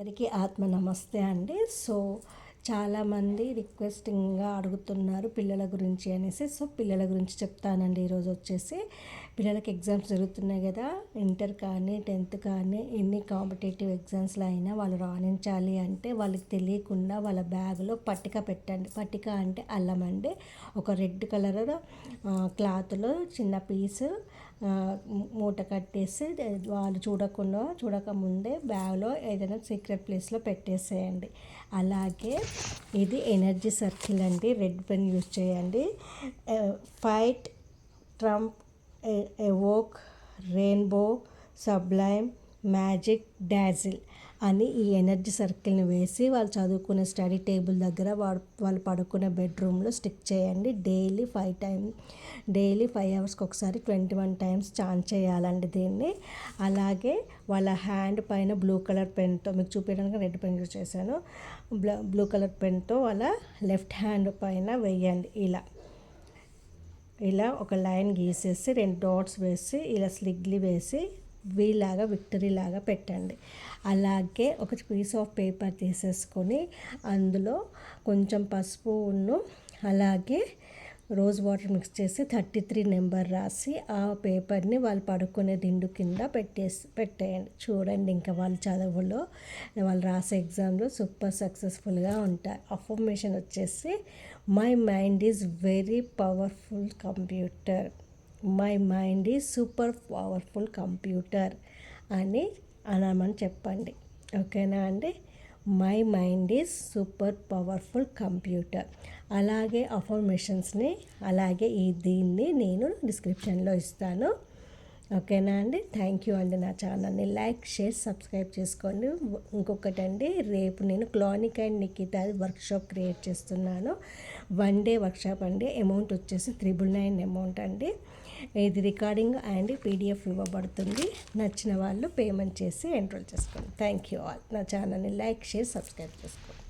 అందరికీ ఆత్మ నమస్తే అండి. సో చాలామంది రిక్వెస్టింగ్గా అడుగుతున్నారు పిల్లల గురించి అనేసి. సో పిల్లల గురించి చెప్తానండి ఈరోజు వచ్చేసి. పిల్లలకి ఎగ్జామ్స్ జరుగుతున్నాయి కదా, ఇంటర్ కానీ 10th కానీ ఎన్ని కాంపిటేటివ్ ఎగ్జామ్స్లో అయినా వాళ్ళు రాణించాలి అంటే వాళ్ళకి తెలియకుండా వాళ్ళ బ్యాగ్లో పట్టిక పెట్టండి. పట్టిక అంటే అల్లం అండి. ఒక రెడ్ కలర్ క్లాత్లో చిన్న పీసు మూట కట్టేసి వాళ్ళు చూడకముందే బ్యాగ్లో ఏదైనా సీక్రెట్ ప్లేస్లో పెట్టేసేయండి. అలాగే ఇది ఎనర్జీ సర్కిల్ అండి. రెడ్ పెన్ యూజ్ చేయండి. Fight, trump, evoke, rainbow, sublime, magic, dazzle అని ఈ ఎనర్జీ సర్కిల్ని వేసి వాళ్ళు చదువుకునే స్టడీ టేబుల్ దగ్గర వాళ్ళు పడుకునే బెడ్రూమ్లో స్టిక్ చేయండి. డైలీ 5 అవర్స్కి ఒకసారి 21 టైమ్స్ చాంట్ చేయాలండి దీన్ని. అలాగే వాళ్ళ హ్యాండ్ పైన బ్లూ కలర్ పెన్తో, మీకు చూపించడానికి రెడ్ పెన్ యూజ్ చేశాను, బ్లూ కలర్ పెన్తో వాళ్ళ లెఫ్ట్ హ్యాండ్ పైన వేయండి. ఇలా ఒక లైన్ గీసేసి 2 డాట్స్ వేసి ఇలా స్లిగ్లీ వేసి వీలాగా విక్టరీ లాగా పెట్టండి. అలాగే ఒక పీస్ ఆఫ్ పేపర్ తీసేసుకొని అందులో కొంచెం పసుపు అలాగే రోజ్ వాటర్ మిక్స్ చేసి 33 నెంబర్ రాసి ఆ పేపర్ని వాళ్ళు పడుకునే దిండు కింద పెట్టేయండి. చూడండి, ఇంకా వాళ్ళ చదువులో వాళ్ళు రాసే ఎగ్జామ్లో సూపర్ సక్సెస్ఫుల్గా ఉంటారు. అఫర్మేషన్ వచ్చేసి my mind is very powerful computer, my mind is super powerful computer అని అనమని చెప్పండి. ఓకేనా అండి? My mind is super powerful computer. అలాగే అఫర్మేషన్స్ని అలాగే దీన్ని నేను డిస్క్రిప్షన్లో ఇస్తాను. ఓకేనా అండి? థ్యాంక్ యూ అండి. నా ఛానల్ని లైక్, షేర్, సబ్స్క్రైబ్ చేసుకోండి. ఇంకొకటండి, రేపు నేను clonic and Nikita workshop create చేస్తున్నాను. 1 డే వర్క్షాప్ అండి. అమౌంట్ వచ్చేసి 999 అమౌంట్ అండి. ఇది రికార్డింగ్ అండ్ పీడిఎఫ్ ఇవ్వబడుతుంది. నచ్చిన వాళ్ళు పేమెంట్ చేసి ఎన్రోల్ చేసుకోండి. Thank you all. నా ఛానల్ని లైక్, షేర్, సబ్స్క్రైబ్ చేసుకోండి.